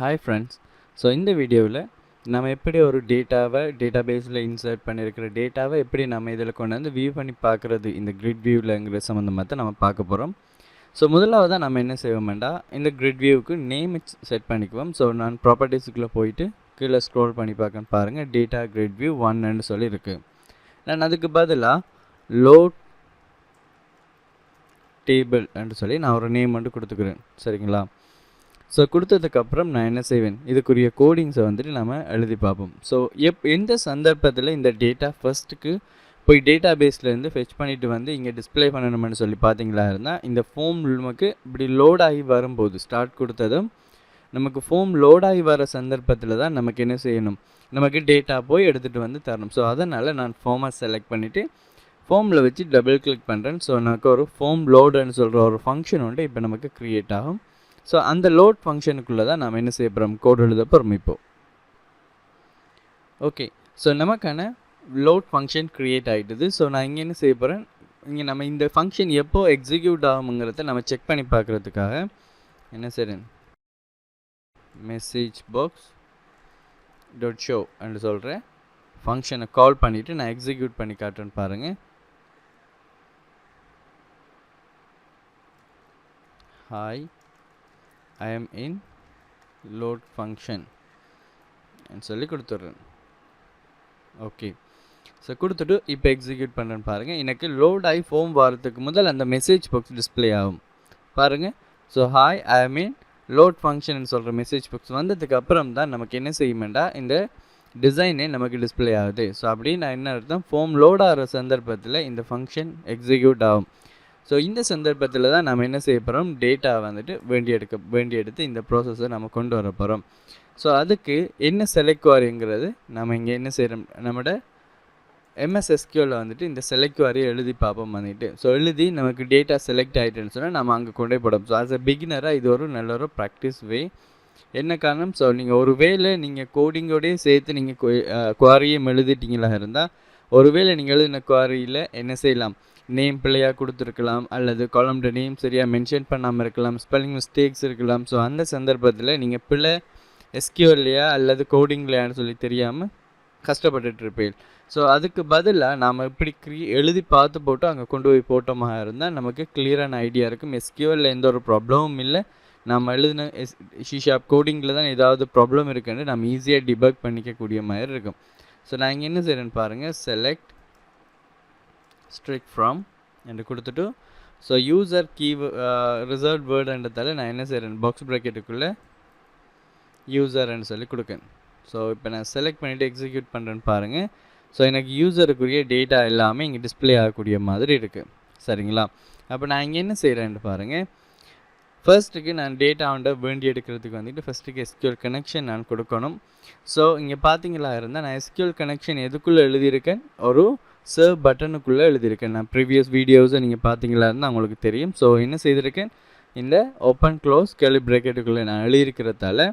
Hi friends. So இந்த வீடியோவில் நம்ம எப்படி ஒரு டேட்டாபேஸில் இன்சர்ட் பண்ணியிருக்கிற டேட்டாவை எப்படி நம்ம இதில் கொண்டு வந்து வியூ பண்ணி பார்க்குறது இந்த கிரிட் வியூவில்ங்கிற சம்மந்தமாக தான் நம்ம பார்க்க போகிறோம். ஸோ முதலாவதாக நம்ம என்ன செய்வோம்டா, இந்த கிரிட் வியூவுக்கு நேம் செட் பண்ணிக்குவோம். ஸோ நான் ப்ராப்பர்ட்டிஸுக்குள்ளே போயிட்டு கீழே ஸ்க்ரோல் பண்ணி பார்க்கன்னு பாருங்கள், டேட்டா கிரிட் வியூ 1ன்னு சொல்லி இருக்குது. நான் அதுக்கு பதிலாக லோட் டேபிள் என்று சொல்லி நான் ஒரு நேம் வந்து கொடுத்துக்கிறேன். சரிங்களா? ஸோ கொடுத்ததுக்கப்புறம் நான் என்ன செய்வேன், இதுக்குரிய கோடிங்ஸை வந்துட்டு நம்ம எழுதி பார்ப்போம். ஸோ எந்த சந்தர்ப்பத்தில் இந்த டேட்டா ஃபஸ்ட்டுக்கு போய் டேட்டா பேஸ்லேருந்து ஃபெச் பண்ணிவிட்டு வந்து இங்கே டிஸ்பிளே பண்ணணும்னு சொல்லி பார்த்தீங்களா இருந்தால், இந்த ஃபோம் நமக்கு இப்படி லோட் ஆகி வரும்போது ஸ்டார்ட் கொடுத்ததும் நமக்கு ஃபோம் லோட் ஆகி வர சந்தர்ப்பத்தில் தான் நமக்கு என்ன செய்யணும், நமக்கு டேட்டா போய் எடுத்துகிட்டு வந்து தரணும். ஸோ அதனால் நான் ஃபோமை செலக்ட் பண்ணிவிட்டு ஃபோமில் வச்சு டபுள் கிளிக் பண்ணுறேன். ஸோ நமக்கு ஒரு ஃபோம் லோடுன்னு சொல்கிற ஒரு ஃபங்க்ஷன் வந்து இப்போ நமக்கு க்ரியேட் ஆகும். ஸோ அந்த லோட் ஃபங்க்ஷனுக்குள்ளே தான் நாம் என்ன செய்ய போகிறோம், கோட் எழுத போகிறோம் இப்போ. ஓகே, ஸோ நமக்கான லோட் ஃபங்க்ஷன் க்ரியேட் ஆகிடுது. ஸோ நான் இங்கே என்ன செய்ய போகிறேன், இங்கே நம்ம இந்த ஃபங்க்ஷன் எப்போ எக்ஸிக்யூட் ஆகுங்கிறத நம்ம செக் பண்ணி பார்க்குறதுக்காக என்ன செய்கிறேன், மெசேஜ் பாக்ஸ் டாட் ஷோ என்று சொல்கிறேன் ஃபங்க்ஷனை கால் பண்ணிவிட்டு நான் எக்ஸிக்யூட் பண்ணி காட்டுறேன்னு பாருங்கள். Hi, I am in load function and சொல்லி கொடுத்துட்றேன். ஓகே, ஸோ கொடுத்துட்டு இப்போ எக்ஸிக்யூட் பண்ணுறேன்னு பாருங்கள். எனக்கு லோட் ஆகி ஃபோம் வரத்துக்கு முதல் அந்த மெசேஜ் பாக்ஸ் டிஸ்பிளே ஆகும் பாருங்கள். ஸோ ஹாய் ஐ ஆம் இன் லோட் ஃபங்க்ஷன் சொல்கிற மெசேஜ் பாக்ஸ் வந்ததுக்கு அப்புறம் தான் நமக்கு என்ன செய்யுமெண்டா, இந்த டிசைனே நமக்கு டிஸ்பிளே ஆகுது. ஸோ அப்படி நான் என்ன அர்த்தம், ஃபோம் லோட் ஆகிற சந்தர்ப்பத்தில் இந்த ஃபங்க்ஷன் எக்ஸிக்யூட் ஆகும். ஸோ இந்த சந்தர்ப்பத்தில் தான் நம்ம என்ன செய்ய போகிறோம், டேட்டா வந்துட்டு வேண்டி எடுத்து இந்த ப்ராசஸை நம்ம கொண்டு வர போகிறோம். ஸோ அதுக்கு என்ன செலக்ட் குவாரிங்கிறது நம்ம இங்கே என்ன செய்கிறோம், நம்மளோட MS SQL வந்துட்டு இந்த செலக்ட் குவாரியை எழுதி பார்ப்போம் வந்துட்டு. ஸோ எழுதி நமக்கு டேட்டா செலக்ட் ஆகிட்டுன்னு சொன்னால் நம்ம அங்கே கொண்டே போடும். ஸோ ஆஸ் அ பிகினராக இது ஒரு நல்ல ஒரு ப்ராக்டிஸ் வே. என்ன காரணம், ஸோ நீங்கள் ஒரு வேளை நீங்கள் கோடிங்கோடையே சேர்த்து நீங்கள் குவாரியும் எழுதிட்டீங்களா இருந்தால், ஒருவேளை நீங்கள் எழுதின குவாரியில் என்ன செய்யலாம், நேம் பிள்ளையாக கொடுத்துருக்கலாம், அல்லது காலம்ட நேம் சரியாக மென்ஷன் பண்ணாமல் இருக்கலாம், ஸ்பெல்லிங் மிஸ்டேக்ஸ் இருக்கலாம். ஸோ அந்த சந்தர்ப்பத்தில் நீங்கள் பிள்ளை SQLலையா அல்லது கோடிங்லையான்னு சொல்லி தெரியாமல் கஷ்டப்பட்டுட்டு இருப்பீங்க. ஸோ அதுக்கு பதிலாக நாம் இப்படி எழுதி பார்த்து போட்டு அங்கே கொண்டு போய் போட்டோமாக இருந்தால் நமக்கு கிளியரான ஐடியா இருக்கும். SQLல எந்த ஒரு ப்ராப்ளமும் இல்லை, நம்ம எழுதின ஷார்ப் கோடிங்கில் தான் ஏதாவது ப்ராப்ளம் இருக்குன்னு நம்ம ஈஸியாக டிபக் பண்ணிக்கக்கூடிய மாதிரி இருக்கும். ஸோ நான் இங்கே என்ன செய்கிறேன்னு பாருங்கள், செலக்ட் ஸ்ட்ரிக் ஃப்ரம் என்று கொடுத்துட்டு, ஸோ யூசர் கீ ரிசர்வ் வேர்டுன்றதால நான் என்ன செய்கிறேன், பாக்ஸ் ப்ராக்கெட்டுக்குள்ளே யூசர்ன்னு சொல்லி கொடுக்கேன். ஸோ இப்போ நான் செலக்ட் பண்ணிவிட்டு எக்ஸிக்யூட் பண்ணுறேன்னு பாருங்கள். ஸோ எனக்கு யூசருக்குரிய டேட்டா எல்லாமே இங்கே டிஸ்பிளே ஆகக்கூடிய மாதிரி இருக்குது. சரிங்களா? அப்போ நான் இங்கே என்ன செய்கிறேன்னு பாருங்கள், ஃபர்ஸ்ட்டுக்கு நான் டேட்டாவோட வேண்டி எடுக்கிறதுக்கு வந்துட்டு ஃபஸ்ட்டுக்கு SQL கனெக்ஷன் நான் கொடுக்கணும். ஸோ இங்கே பார்த்தீங்களா இருந்தால் நான் SQL கனெக்ஷன் எதுக்குள்ளே எழுதியிருக்கேன், ஒரு சர்வ் பட்டனுக்குள்ளே எழுதியிருக்கேன். நான் ப்ரீவியஸ் வீடியோஸை நீங்கள் பார்த்தீங்களா இருந்தால் உங்களுக்கு தெரியும். ஸோ என்ன செய்திருக்கேன், இந்த ஓப்பன் க்ளோஸ் கர்லி ப்ராக்கெட்டுக்குள்ளே நான் எழுதியிருக்கிறதால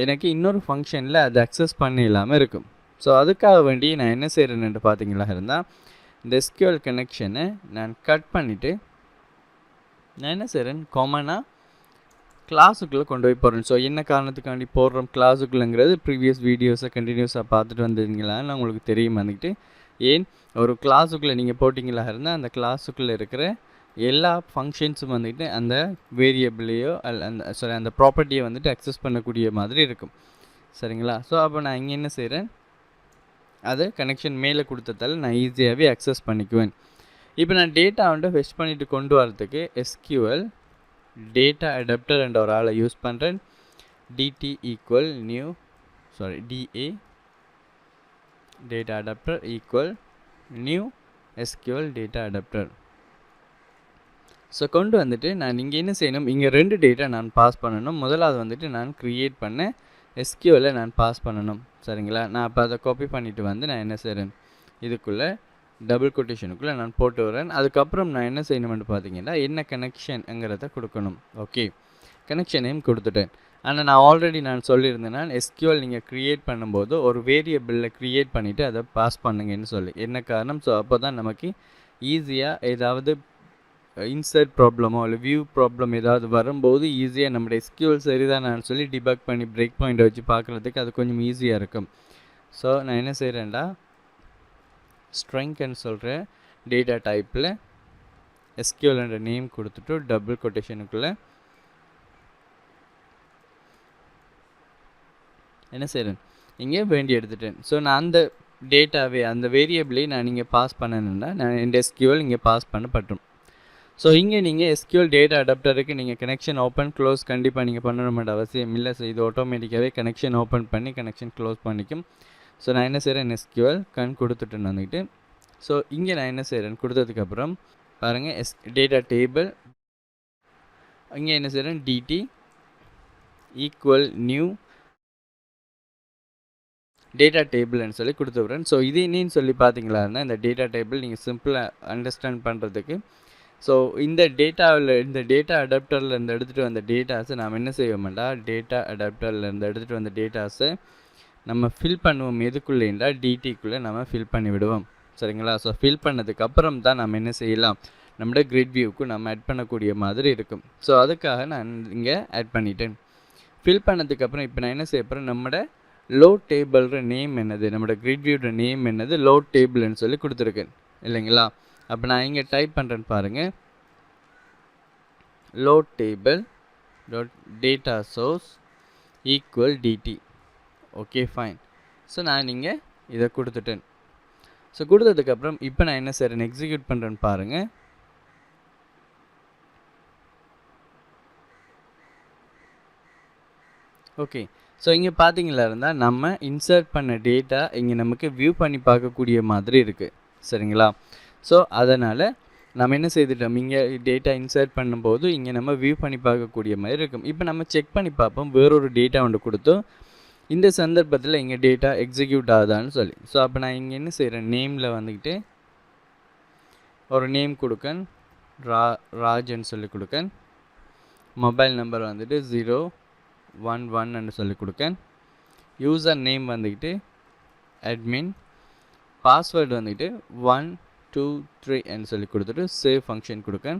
எனக்கு இன்னொரு ஃபங்க்ஷனில் அது அக்சஸ் பண்ண இல்லாமல் இருக்கும். ஸோ அதுக்காக வேண்டி நான் என்ன செய்கிறேன்னு பார்த்தீங்களா இருந்தால், இந்த SQL கனெக்ஷனை நான் கட் பண்ணிவிட்டு நான் என்ன செய்கிறேன், காமனாக கிளாஸுக்குள்ளே கொண்டு போய் போடுறேன். ஸோ என்ன காரணத்துக்காண்டி போடுறோம் கிளாஸுக்குள்ளேங்கிறது ப்ரீவியஸ் வீடியோஸை கண்டினியூஸாக பார்த்துட்டு வந்தீங்களான்னு உங்களுக்கு தெரியும். வந்துக்கிட்டு ஏன் ஒரு கிளாஸுக்குள்ளே நீங்கள் போட்டிங்களா இருந்தால் அந்த கிளாஸுக்குள்ளே இருக்கிற எல்லா ஃபங்க்ஷன்ஸும் வந்துட்டு அந்த வேரியபிளையோ அந்த ப்ராப்பர்ட்டியை வந்துட்டு அக்சஸ் பண்ணக்கூடிய மாதிரி இருக்கும். சரிங்களா? ஸோ அப்போ நான் இங்கே என்ன செய்கிறேன், அது கனெக்ஷன் மேலே கொடுத்ததால நான் ஈஸியாகவே அக்சஸ் பண்ணிக்குவேன். இப்போ நான் டேட்டா வந்து ஃபெச் பண்ணிவிட்டு கொண்டு வரதுக்கு SQL டேட்டா அடாப்டர் என்ற ஒரு ஆளை யூஸ் பண்ணுறேன். DA data adapter equal new SQL data adapter. So கொண்டு வந்துட்டு நான் இங்கே என்ன செய்யணும், இங்கே 2 டேட்டா நான் பாஸ் பண்ணணும். முதலாவது வந்துட்டு நான் க்ரியேட் பண்ண SQLை நான் பாஸ் பண்ணணும். சரிங்களா? நான் அப்போ அதை காப்பி பண்ணிவிட்டு வந்து நான் என்ன செய்கிறேன், இதுக்குள்ளே டபுள் கொட்டேஷனுக்குள்ளே நான் போட்டு வரேன். அதுக்கப்புறம் நான் என்ன செய்யணும்னு பார்த்தீங்கன்னா, என்ன கனெக்ஷனுங்கிறத கொடுக்கணும். ஓகே, கனெக்ஷனையும் கொடுத்துட்டேன். ஆனால் நான் ஆல்ரெடி நான் சொல்லியிருந்தேன்னா, SQL நீங்கள் க்ரியேட் பண்ணும்போது ஒரு வேரியபிளில் க்ரியேட் பண்ணிவிட்டு அதை பாஸ் பண்ணுங்கன்னு சொல்லி. என்ன காரணம், ஸோ அப்போ தான் நமக்கு ஈஸியாக ஏதாவது இன்சர்ட் ப்ராப்ளமோ இல்லை வியூ ப்ராப்ளம் ஏதாவது வரும்போது ஈஸியாக நம்முடைய SQL சரிதானான்னு சொல்லி டிபக் பண்ணி பிரேக் பாயிண்டை வச்சு பார்க்குறதுக்கு அது கொஞ்சம் ஈஸியாக இருக்கும். ஸோ நான் என்ன செய்கிறேன்டா, ஸ்ட்ரிங்க்னு சொல்கிற டேட்டா டைப்பில் SQL என்ற நேம் கொடுத்துட்டு டபுள் கொட்டேஷனுக்குள்ளே என்ன செய்கிறேன், இங்கே வேண்டி எடுத்துட்டேன். ஸோ நான் அந்த டேட்டாவே அந்த வேரியபிளை நான் இங்கே பாஸ் பண்ணணுன்னா நான் இந்த SQL இங்கே பாஸ் பண்ணப்பட்டுரும். ஸோ இங்கே நீங்கள் SQL டேட்டா அடாப்டருக்கு நீங்கள் கனெக்ஷன் ஓப்பன் க்ளோஸ் கண்டிப்பாக நீங்கள் பண்ணணுமென்ற அவசியம் இல்லை. ஸோ இது ஆட்டோமேட்டிக்காகவே கனெக்ஷன் ஓப்பன் பண்ணி கனெக்ஷன் க்ளோஸ் பண்ணிக்கும். ஸோ நான் என்ன செய்கிறேன், SQL கொடுத்துட்டேன்னு வந்துக்கிட்டு, ஸோ இங்கே நான் என்ன செய்கிறேன் கொடுத்ததுக்கப்புறம் பாருங்கள் டேட்டா டேபிள் இங்கே என்ன செய்கிறேன் DT ஈக்குவல் நியூ டேட்டா டேபிள்னு சொல்லி கொடுத்துட்றேன். ஸோ இது என்னன்னு சொல்லி பார்த்தீங்களான்னா இந்த டேட்டா டேபிள் நீங்கள் சிம்பிளாக அண்டர்ஸ்டாண்ட் பண்ணுறதுக்கு, ஸோ இந்த டேட்டாவில் இந்த டேட்டா அடாப்டரில் இருந்து எடுத்துகிட்டு வந்த டேட்டாஸை நாம் என்ன செய்வோம்டா, டேட்டா அடாப்டரில் இருந்து எடுத்துகிட்டு வந்த டேட்டாஸை நம்ம ஃபில் பண்ணுவோம். எதுக்குள்ளேண்டா DTக்குள்ளே நம்ம ஃபில் பண்ணி விடுவோம். சரிங்களா? ஸோ ஃபில் பண்ணதுக்கப்புறம் தான் நம்ம என்ன செய்யலாம், நம்மளோட கிரிட் வியூவுக்கு நம்ம ஆட் பண்ணக்கூடிய மாதிரி இருக்கும். ஸோ அதுக்காக நான் இங்கே ஆட் பண்ணிட்டேன். ஃபில் பண்ணதுக்கப்புறம் இப்போ நான் என்ன செய்ய போகிறேன், நம்மளோட லோட் டேபிள்ற நேம் என்னது, நம்மளோட கிரிட் வியூட நேம் என்னது, லோட் டேபிள்னு சொல்லி கொடுத்துருக்கேன் இல்லைங்களா? அப்போ நான் இங்கே டைப் பண்ணுறேன்னு பாருங்கள், load table dot data source equal DT. Okay fine. So நான் இங்கே இதை கொடுத்துட்டேன். ஸோ கொடுத்ததுக்கப்புறம் இப்போ நான் என்ன செய்கிறேன், எக்ஸிக்யூட் பண்ணுறேன்னு பாருங்கள். ஓகே. ஸோ இங்கே பார்த்தீங்களா இருந்தால் நம்ம இன்சர்ட் பண்ண டேட்டா இங்கே நமக்கு வியூ பண்ணி பார்க்கக்கூடிய மாதிரி இருக்குது. சரிங்களா? ஸோ அதனால் நம்ம என்ன செய்துட்டோம், இங்கே டேட்டா இன்சர்ட் பண்ணும்போது இங்கே நம்ம வியூ பண்ணி பார்க்கக்கூடிய மாதிரி இருக்கும். இப்போ நம்ம செக் பண்ணி பார்ப்போம் வேறொரு டேட்டா ஒன்று கொடுத்தோம், இந்த சந்தர்ப்பத்தில் இங்கே டேட்டா எக்ஸிக்யூட் ஆகுதான்னு சொல்லி. ஸோ அப்போ நான் இங்கே என்ன செய்கிறேன், நேமில் வந்துக்கிட்டு ஒரு நேம் கொடுக்கேன், ராஜ்ன்னு சொல்லி கொடுக்கேன். மொபைல் நம்பர் வந்துட்டு 011 சொல்லி கொடுக்கேன். யூசர் நேம் வந்துக்கிட்டு அட்மின், பாஸ்வேர்டு வந்துக்கிட்டு 123 சொல்லி கொடுத்துட்டு சேவ் ஃபங்க்ஷன் கொடுக்கேன்.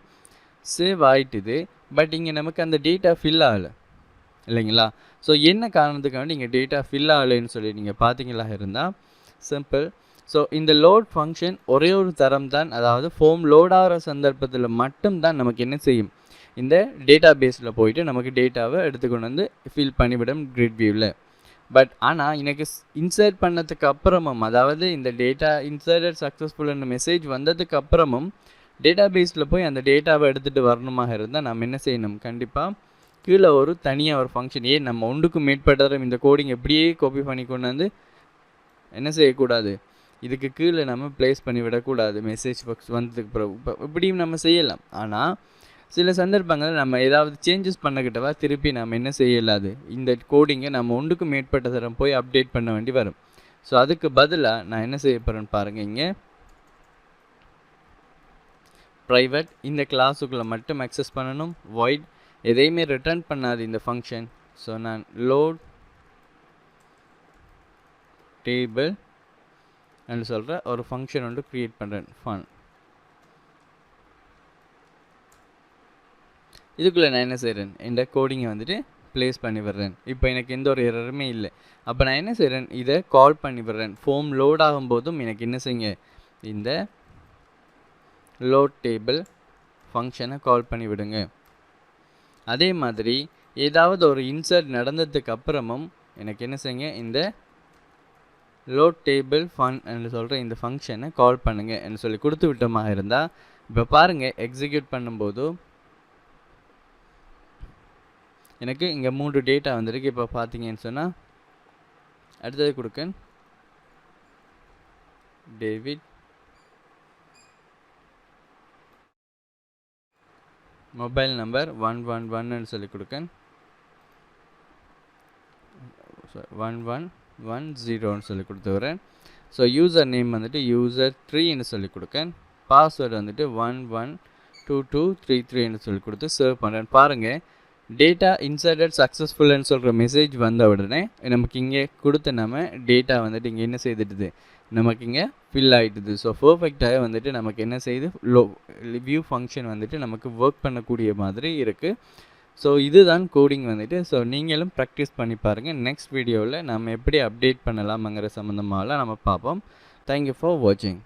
சேவ் ஆகிட்டுது. பட் இங்கே நமக்கு அந்த டேட்டா ஃபில் ஆகலை இல்லைங்களா? ஸோ என்ன காரணத்துக்காண்டி இங்கே டேட்டா ஃபில் ஆகலைன்னு சொல்லி நீங்கள் பார்த்தீங்களா இருந்தால் சிம்பிள். ஸோ இந்த லோட் ஃபங்க்ஷன் ஒரே ஒரு தரம் தான், அதாவது ஃபார்ம் லோட் ஆகிற சந்தர்ப்பத்தில் மட்டும்தான் நமக்கு என்ன செய்யும், இந்த டேட்டா பேஸில் போயிட்டு நமக்கு டேட்டாவை எடுத்துக்கொண்டு வந்து ஃபில் பண்ணிவிடும் கிரிட் வியூவில். பட் ஆனால் எனக்கு இன்சர்ட் பண்ணதுக்கு அப்புறமும், அதாவது இந்த டேட்டா இன்சர்டட் சக்ஸஸ்ஃபுல்னு மெசேஜ் வந்ததுக்கு அப்புறமும் டேட்டா பேஸில் போய் அந்த டேட்டாவை எடுத்துகிட்டு வரணுமாக இருந்தால் நம்ம என்ன செய்யணும், கண்டிப்பாக கீழே ஒரு தனியாக ஒரு ஃபங்க்ஷன், நம்ம ஒன்றுக்கு மேற்பட்ட இந்த கோடிங் எப்படியே காப்பி பண்ணி கொண்டு வந்து என்ன செய்யக்கூடாது, இதுக்கு கீழே நம்ம ப்ளேஸ் பண்ணி விடக்கூடாது. மெசேஜ் பாக்ஸ் வந்ததுக்கு பிறகு இப்படியும் நம்ம செய்யலாம். ஆனால் சில சந்தர்ப்பங்கள் நம்ம ஏதாவது சேஞ்சஸ் பண்ணக்கிட்டவா திருப்பி நம்ம என்ன செய்யலாது, இந்த கோடிங்கை நம்ம ஒன்றுக்கு மேற்பட்ட தரம் போய் அப்டேட் பண்ண வேண்டி வரும். ஸோ அதுக்கு பதிலாக நான் என்ன செய்ய போகிறேன்னு பாருங்கள், இங்கே ப்ரைவேட் இந்த கிளாஸுக்குள்ளே மட்டும் அக்சஸ் பண்ணணும், வாய்ட் எதையுமே ரிட்டர்ன் பண்ணாது இந்த ஃபங்க்ஷன். ஸோ நான் லோட் டேபிள் என்று சொல்கிற ஒரு ஃபங்க்ஷன் ஒன்று க்ரியேட் பண்ணுறேன். ஃபன் இதுக்குள்ளே நான் என்ன செய்கிறேன், இந்த கோடிங்கை வந்துட்டு ப்ளேஸ் பண்ணி விடுறேன். இப்போ எனக்கு எந்த ஒரு எரருமே இல்லை. அப்போ நான் என்ன செய்கிறேன், இதை கால் பண்ணி விடுறேன். ஃபார்ம் லோட் ஆகும்போதும் எனக்கு என்ன செய்யுங்க, இந்த லோட் டேபிள் ஃபங்க்ஷனை கால் பண்ணி விடுங்க. அதே மாதிரி ஏதாவது ஒரு இன்சர்ட் நடந்ததுக்கு அப்புறமும் எனக்கு என்ன செய்யுங்க, இந்த லோட் டேபிள் ஃபன் என்று சொல்கிற இந்த ஃபங்க்ஷனை கால் பண்ணுங்க என்று சொல்லி கொடுத்து விட்டோமாக இருந்தால், இப்போ பாருங்கள் எக்ஸிக்யூட் பண்ணும்போது எனக்கு இங்கே 3 டேட்டா வந்திருக்கு. இப்போ பார்த்தீங்கன்னு சொன்னால் அடுத்தது கொடுக்கேன், டேவிட் மொபைல் நம்பர் 111 சொல்லி கொடுக்கேன், 1110 சொல்லி கொடுத்து வரேன். ஸோ யூசர் நேம் வந்துட்டு user3 சொல்லி கொடுக்கேன், பாஸ்வேர்டு வந்துட்டு 112233 சொல்லி கொடுத்து சேவ் பண்ணுறேன். பாருங்கள் டேட்டா இன்சர்டட் சக்ஸஸ்ஃபுல்னு சொல்கிற மெசேஜ் வந்த உடனே நமக்கு இங்கே கொடுத்த நம்ம டேட்டா வந்துட்டு இங்கே என்ன செய்துடுது, நமக்கு இங்கே ஃபில் ஆகிட்டுது. ஸோ பர்ஃபெக்டாக வந்துட்டு நமக்கு என்ன செய்யுது, வியூ ஃபங்க்ஷன் வந்துட்டு நமக்கு ஒர்க் பண்ணக்கூடிய மாதிரி இருக்குது. ஸோ இதுதான் கோடிங் வந்துட்டு. ஸோ நீங்களும் ப்ராக்டிஸ் பண்ணி பாருங்கள். நெக்ஸ்ட் வீடியோவில் நம்ம எப்படி அப்டேட் பண்ணலாம்ங்கிற சம்மந்தமாகலாம் நம்ம பார்ப்போம். தேங்க்யூ ஃபார் வாட்சிங்.